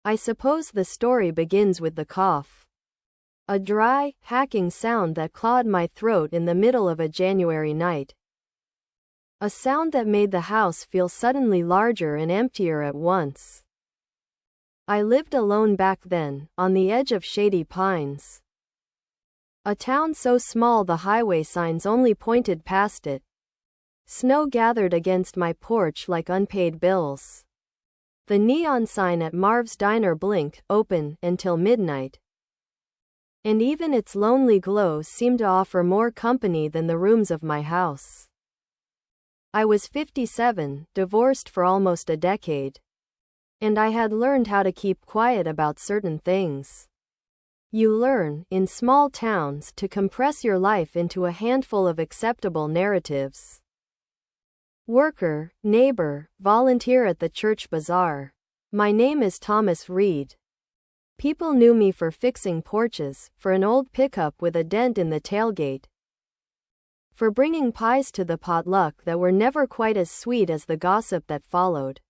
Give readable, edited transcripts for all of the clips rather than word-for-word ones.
I suppose the story begins with the cough. A dry, hacking sound that clawed my throat in the middle of a January night. A sound that made the house feel suddenly larger and emptier at once. I lived alone back then, on the edge of Shady Pines. A town so small the highway signs only pointed past it. Snow gathered against my porch like unpaid bills. The neon sign at Marv's Diner blinked, open, until midnight. And even its lonely glow seemed to offer more company than the rooms of my house. I was 57, divorced for almost a decade. And I had learned how to keep quiet about certain things. You learn, in small towns, to compress your life into a handful of acceptable narratives. Worker, neighbor, volunteer at the church bazaar. My name is Thomas Reed. People knew me for fixing porches, for an old pickup with a dent in the tailgate, for bringing pies to the potluck that were never quite as sweet as the gossip that followed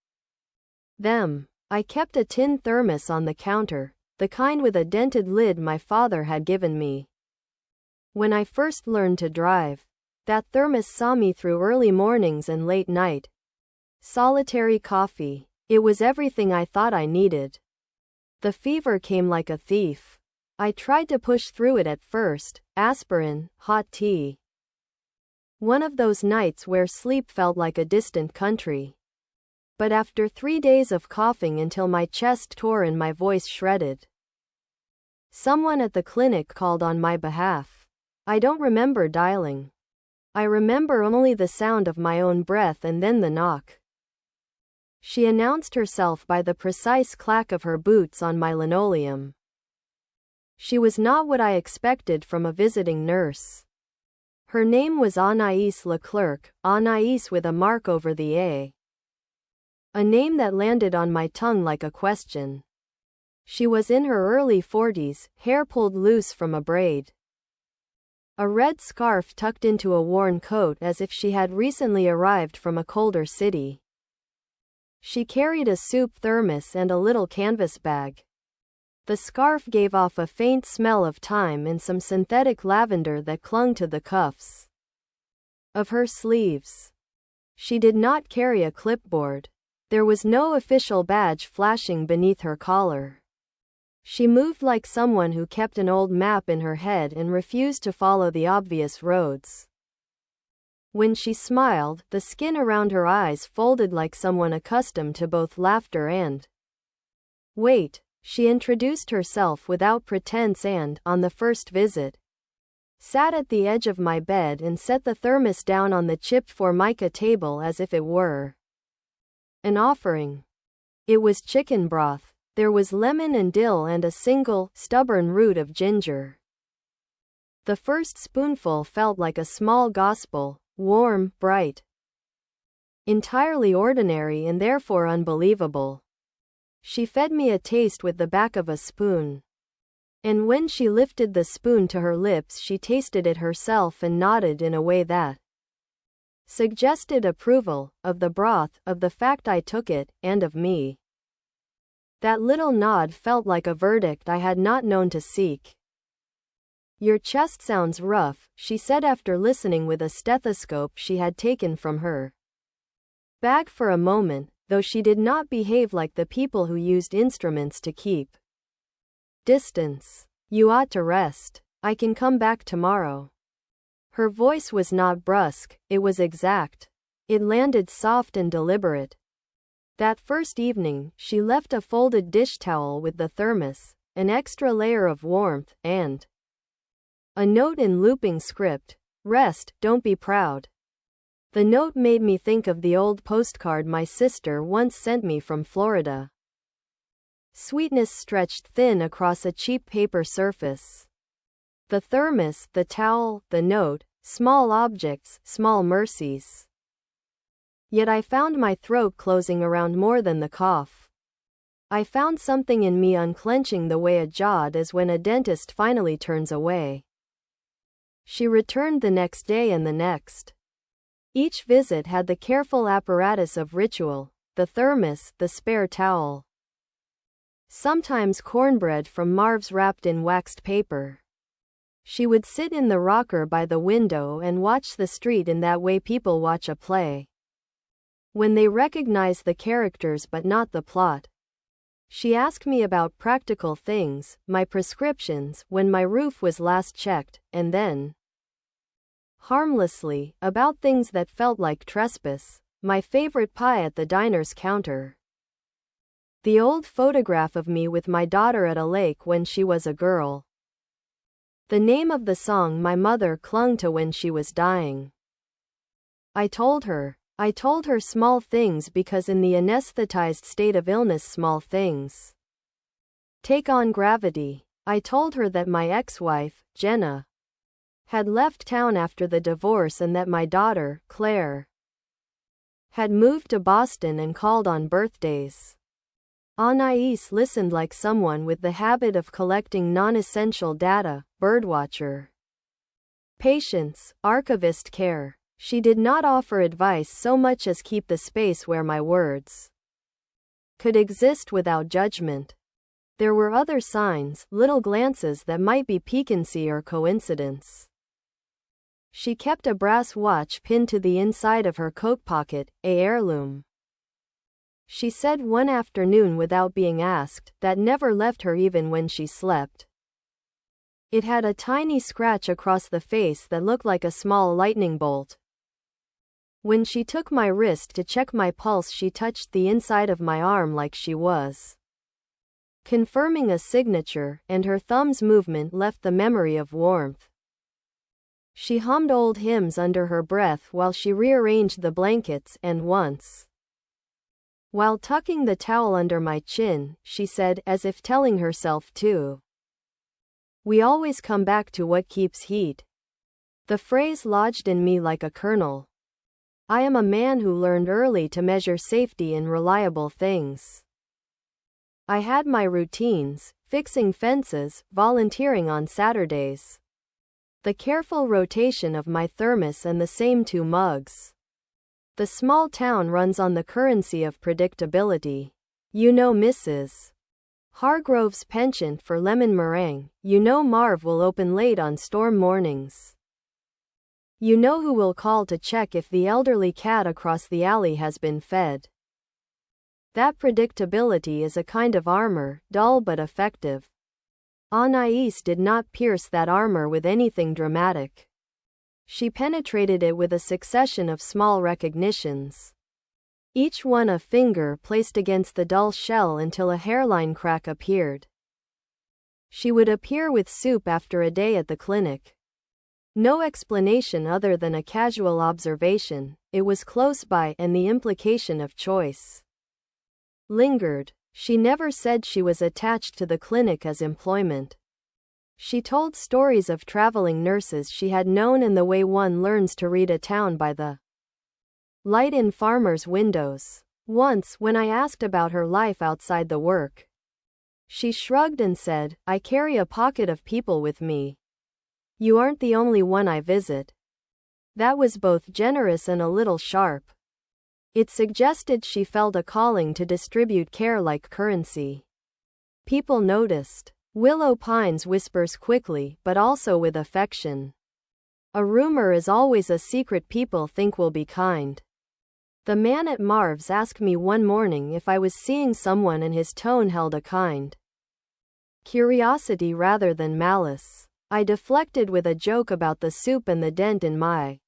them. I kept a tin thermos on the counter, the kind with a dented lid my father had given me when I first learned to drive. That thermos saw me through early mornings and late night. Solitary coffee. It was everything I thought I needed. The fever came like a thief. I tried to push through it at first. Aspirin, hot tea. One of those nights where sleep felt like a distant country. But after 3 days of coughing until my chest tore and my voice shredded, someone at the clinic called on my behalf. I don't remember dialing. I remember only the sound of my own breath and then the knock. She announced herself by the precise clack of her boots on my linoleum. She was not what I expected from a visiting nurse. Her name was Anais Leclerc, Anais with a mark over the A. A name that landed on my tongue like a question. She was in her early 40s, hair pulled loose from a braid. A red scarf tucked into a worn coat as if she had recently arrived from a colder city. She carried a soup thermos and a little canvas bag. The scarf gave off a faint smell of thyme and some synthetic lavender that clung to the cuffs of her sleeves. She did not carry a clipboard. There was no official badge flashing beneath her collar. She moved like someone who kept an old map in her head and refused to follow the obvious roads. When she smiled, the skin around her eyes folded like someone accustomed to both laughter and wait. She introduced herself without pretense and, on the first visit, sat at the edge of my bed and set the thermos down on the chipped formica table as if it were an offering. It was chicken broth. There was lemon and dill and a single, stubborn root of ginger. The first spoonful felt like a small gospel, warm, bright, entirely ordinary and therefore unbelievable. She fed me a taste with the back of a spoon. And when she lifted the spoon to her lips, she tasted it herself and nodded in a way that suggested approval, of the broth, of the fact I took it, and of me. That little nod felt like a verdict I had not known to seek. Your chest sounds rough, she said after listening with a stethoscope she had taken from her bag for a moment, though she did not behave like the people who used instruments to keep distance. You ought to rest. I can come back tomorrow. Her voice was not brusque, it was exact. It landed soft and deliberate. That first evening, she left a folded dish towel with the thermos, an extra layer of warmth, and a note in looping script. Rest, don't be proud. The note made me think of the old postcard my sister once sent me from Florida. Sweetness stretched thin across a cheap paper surface. The thermos, the towel, the note, small objects, small mercies. Yet I found my throat closing around more than the cough. I found something in me unclenching the way a jaw does when a dentist finally turns away. She returned the next day and the next. Each visit had the careful apparatus of ritual, the thermos, the spare towel. Sometimes cornbread from Marv's wrapped in waxed paper. She would sit in the rocker by the window and watch the street in that way people watch a play, when they recognize the characters but not the plot. She asked me about practical things, my prescriptions, when my roof was last checked, and then, harmlessly, about things that felt like trespass, my favorite pie at the diner's counter, the old photograph of me with my daughter at a lake when she was a girl, the name of the song my mother clung to when she was dying. I told her small things because in the anesthetized state of illness small things take on gravity. I told her that my ex-wife, Jenna, had left town after the divorce and that my daughter, Claire, had moved to Boston and called on birthdays. Anais listened like someone with the habit of collecting non-essential data, birdwatcher, patience, archivist care. She did not offer advice so much as keep the space where my words could exist without judgment. There were other signs, little glances that might be piquancy or coincidence. She kept a brass watch pinned to the inside of her coat pocket, a heirloom. She said one afternoon without being asked, that never left her even when she slept. It had a tiny scratch across the face that looked like a small lightning bolt. When she took my wrist to check my pulse, she touched the inside of my arm like she was confirming a signature, and her thumb's movement left the memory of warmth. She hummed old hymns under her breath while she rearranged the blankets, and once, while tucking the towel under my chin, she said, as if telling herself to, "We always come back to what keeps heat." The phrase lodged in me like a kernel. I am a man who learned early to measure safety in reliable things. I had my routines, fixing fences, volunteering on Saturdays, the careful rotation of my thermos and the same 2 mugs. The small town runs on the currency of predictability. You know Mrs. Hargrove's penchant for lemon meringue. You know Marv will open late on storm mornings. You know who will call to check if the elderly cat across the alley has been fed. That predictability is a kind of armor, dull but effective. Anais did not pierce that armor with anything dramatic. She penetrated it with a succession of small recognitions, each one a finger placed against the dull shell until a hairline crack appeared. She would appear with soup after a day at the clinic. No explanation other than a casual observation, it was close by, and the implication of choice lingered. She never said she was attached to the clinic as employment. She told stories of traveling nurses she had known and the way one learns to read a town by the light in farmers' windows. Once, when I asked about her life outside the work, she shrugged and said, "I carry a pocket of people with me. You aren't the only one I visit." That was both generous and a little sharp. It suggested she felt a calling to distribute care like currency. People noticed. Willow Pines whispers quickly, but also with affection. A rumor is always a secret people think will be kind. The man at Marv's asked me one morning if I was seeing someone, and his tone held a kind curiosity rather than malice. I deflected with a joke about the soup and the dent in my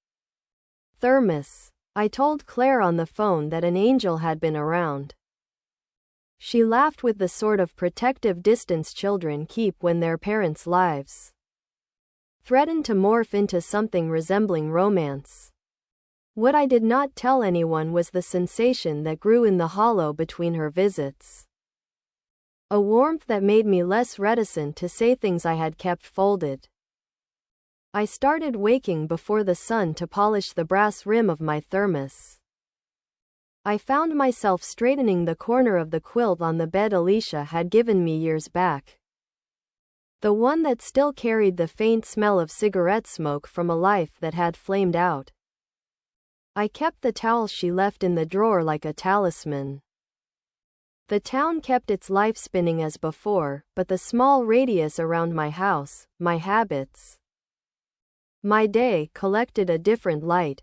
thermos. I told Claire on the phone that an angel had been around. She laughed with the sort of protective distance children keep when their parents' lives threatened to morph into something resembling romance. What I did not tell anyone was the sensation that grew in the hollow between her visits. A warmth that made me less reticent to say things I had kept folded. I started waking before the sun to polish the brass rim of my thermos. I found myself straightening the corner of the quilt on the bed Alicia had given me years back. The one that still carried the faint smell of cigarette smoke from a life that had flamed out. I kept the towel she left in the drawer like a talisman. The town kept its life spinning as before, but the small radius around my house, my habits, my day collected a different light.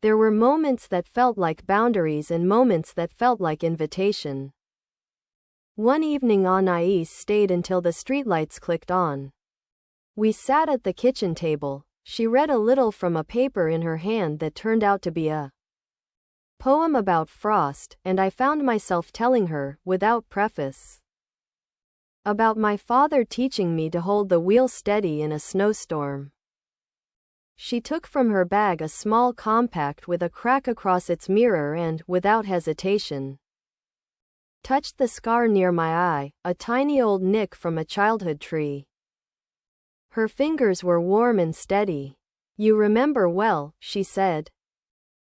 There were moments that felt like boundaries and moments that felt like invitation. One evening Anais stayed until the streetlights clicked on. We sat at the kitchen table. She read a little from a paper in her hand that turned out to be a poem about frost, and I found myself telling her, without preface, about my father teaching me to hold the wheel steady in a snowstorm. She took from her bag a small compact with a crack across its mirror and, without hesitation, touched the scar near my eye, a tiny old nick from a childhood tree. Her fingers were warm and steady. "You remember well," she said.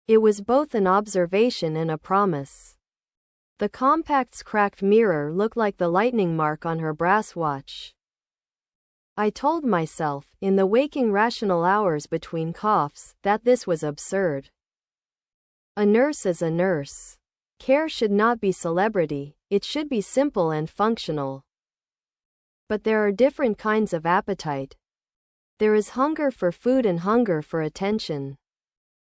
It was both an observation and a promise. The compact's cracked mirror looked like the lightning mark on her brass watch. I told myself, in the waking rational hours between coughs, that this was absurd. A nurse is a nurse. Care should not be celebrity, it should be simple and functional. But there are different kinds of appetite. There is hunger for food and hunger for attention.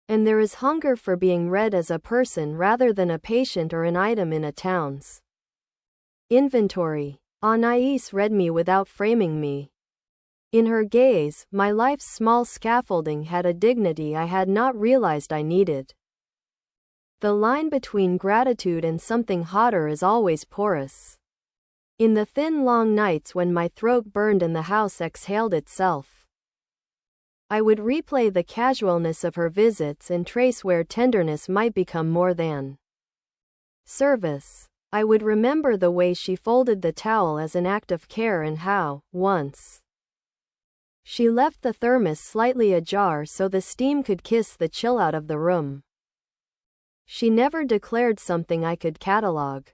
And there is hunger for being read as a person rather than a patient or an item in a town's inventory. Anais read me without framing me. In her gaze, my life's small scaffolding had a dignity I had not realized I needed. The line between gratitude and something hotter is always porous. In the thin long nights when my throat burned and the house exhaled itself, I would replay the casualness of her visits and trace where tenderness might become more than service. I would remember the way she folded the towel as an act of care and how, once, she left the thermos slightly ajar so the steam could kiss the chill out of the room. She never declared something I could catalog.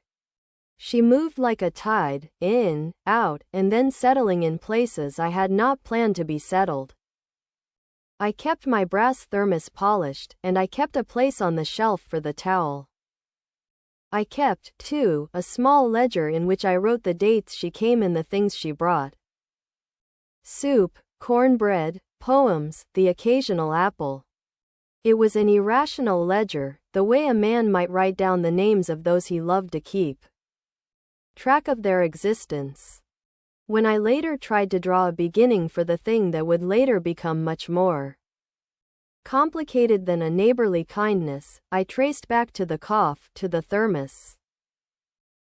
She moved like a tide, in, out, and then settling in places I had not planned to be settled. I kept my brass thermos polished, and I kept a place on the shelf for the towel. I kept, too, a small ledger in which I wrote the dates she came and the things she brought. Soup, cornbread, poems, the occasional apple. It was an irrational ledger, the way a man might write down the names of those he loved to keep track of their existence. When I later tried to draw a beginning for the thing that would later become much more complicated than a neighborly kindness, I traced back to the cough, to the thermos,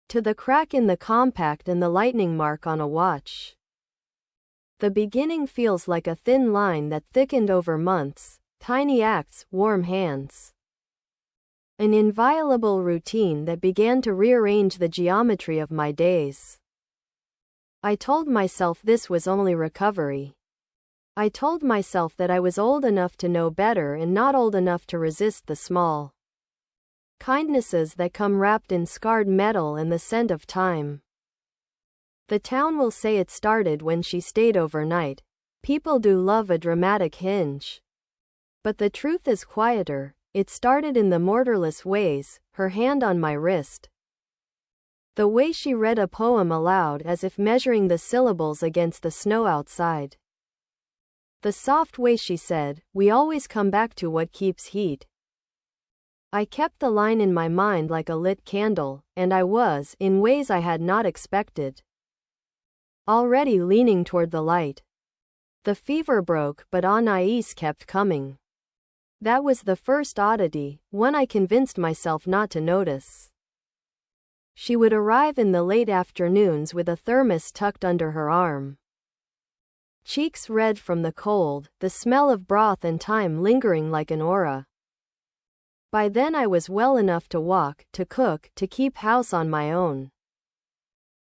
to the crack in the compact and the lightning mark on a watch. The beginning feels like a thin line that thickened over months, tiny acts, warm hands. An inviolable routine that began to rearrange the geometry of my days. I told myself this was only recovery. I told myself that I was old enough to know better and not old enough to resist the small kindnesses that come wrapped in scarred metal and the scent of time. The town will say it started when she stayed overnight. People do love a dramatic hinge. But the truth is quieter. It started in the mortarless ways, her hand on my wrist. The way she read a poem aloud as if measuring the syllables against the snow outside. The soft way she said, "We always come back to what keeps heat." I kept the line in my mind like a lit candle, and I was, in ways I had not expected, already leaning toward the light. The fever broke, but Anais kept coming. That was the first oddity, one I convinced myself not to notice. She would arrive in the late afternoons with a thermos tucked under her arm. Cheeks red from the cold, the smell of broth and thyme lingering like an aura. By then I was well enough to walk, to cook, to keep house on my own.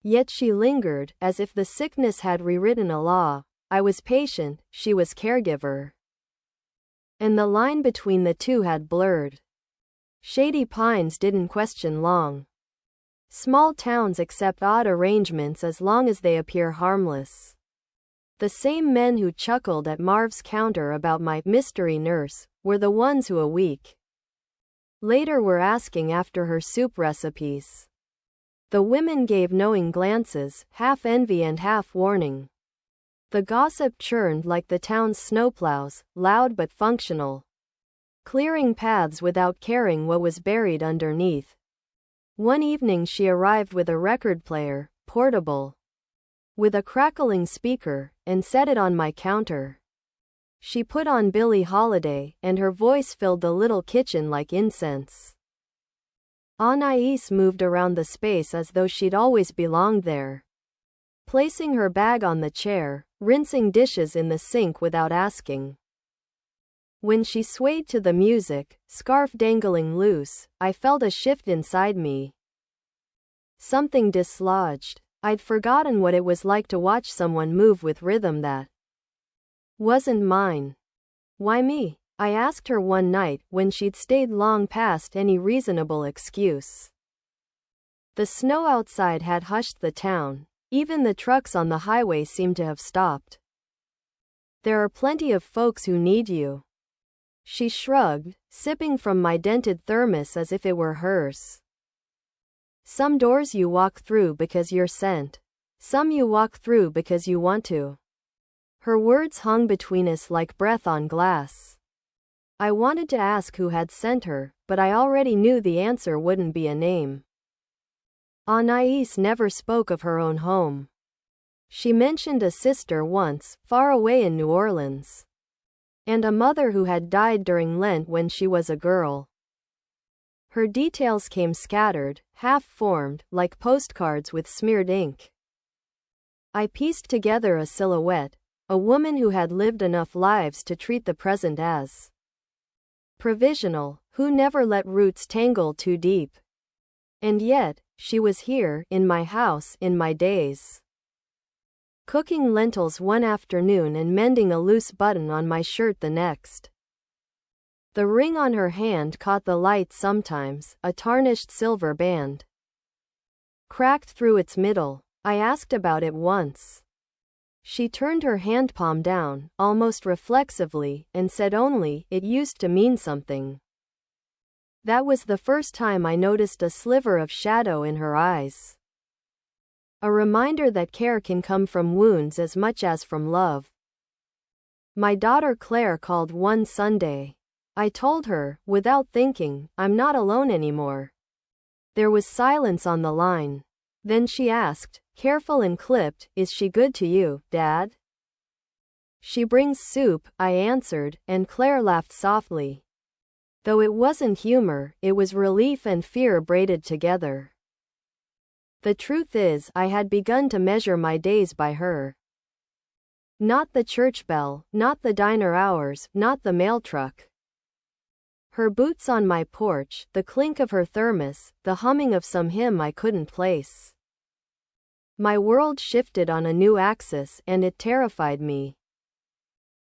Yet she lingered, as if the sickness had rewritten a law. I was patient, she was caregiver. And the line between the two had blurred. Shady Pines didn't question long. Small towns accept odd arrangements as long as they appear harmless. The same men who chuckled at Marv's counter about my mystery nurse were the ones who a week later were asking after her soup recipes. The women gave knowing glances, half envy and half warning. The gossip churned like the town's snowplows, loud but functional, clearing paths without caring what was buried underneath. One evening she arrived with a record player, portable, with a crackling speaker, and set it on my counter. She put on Billie Holiday, and her voice filled the little kitchen like incense. Anais moved around the space as though she'd always belonged there, placing her bag on the chair, rinsing dishes in the sink without asking. When she swayed to the music, scarf dangling loose, I felt a shift inside me. Something dislodged. I'd forgotten what it was like to watch someone move with rhythm that wasn't mine. Why me? I asked her one night when she'd stayed long past any reasonable excuse. The snow outside had hushed the town. Even the trucks on the highway seemed to have stopped. There are plenty of folks who need you. She shrugged, sipping from my dented thermos as if it were hers. Some doors you walk through because you're sent. Some you walk through because you want to. Her words hung between us like breath on glass. I wanted to ask who had sent her, but I already knew the answer wouldn't be a name. Anais never spoke of her own home. She mentioned a sister once, far away in New Orleans, and a mother who had died during Lent when she was a girl. Her details came scattered, half-formed, like postcards with smeared ink. I pieced together a silhouette, a woman who had lived enough lives to treat the present as provisional, who never let roots tangle too deep. And yet, she was here, in my house, in my days. Cooking lentils one afternoon and mending a loose button on my shirt the next. The ring on her hand caught the light sometimes, a tarnished silver band cracked through its middle. I asked about it once. She turned her hand palm down, almost reflexively, and said only, "It used to mean something." That was the first time I noticed a sliver of shadow in her eyes. A reminder that care can come from wounds as much as from love. My daughter Claire called one Sunday. I told her, without thinking, I'm not alone anymore. There was silence on the line. Then she asked, careful and clipped, "Is she good to you, Dad?" "She brings soup," I answered, and Claire laughed softly. Though it wasn't humor, it was relief and fear braided together. The truth is, I had begun to measure my days by her. Not the church bell, not the diner hours, not the mail truck. Her boots on my porch, the clink of her thermos, the humming of some hymn I couldn't place. My world shifted on a new axis, and it terrified me.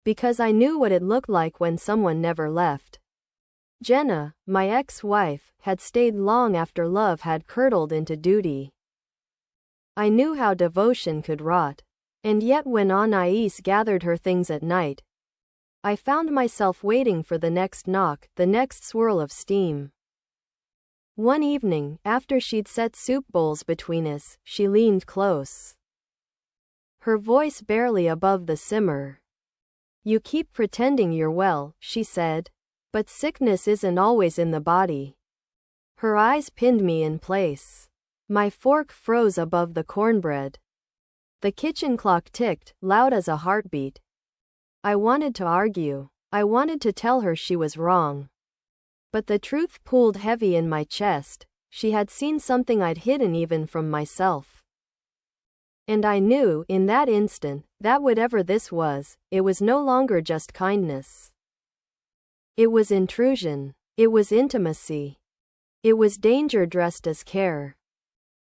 Because I knew what it looked like when someone never left. Jenna, my ex-wife, had stayed long after love had curdled into duty. I knew how devotion could rot. And yet when Anais gathered her things at night, I found myself waiting for the next knock, the next swirl of steam. One evening, after she'd set soup bowls between us, she leaned close. Her voice barely above the simmer. "You keep pretending you're well," she said. "But sickness isn't always in the body." Her eyes pinned me in place. My fork froze above the cornbread. The kitchen clock ticked, loud as a heartbeat. I wanted to argue. I wanted to tell her she was wrong. But the truth pulled heavy in my chest. She had seen something I'd hidden even from myself. And I knew, in that instant, that whatever this was, it was no longer just kindness. It was intrusion. It was intimacy. It was danger dressed as care.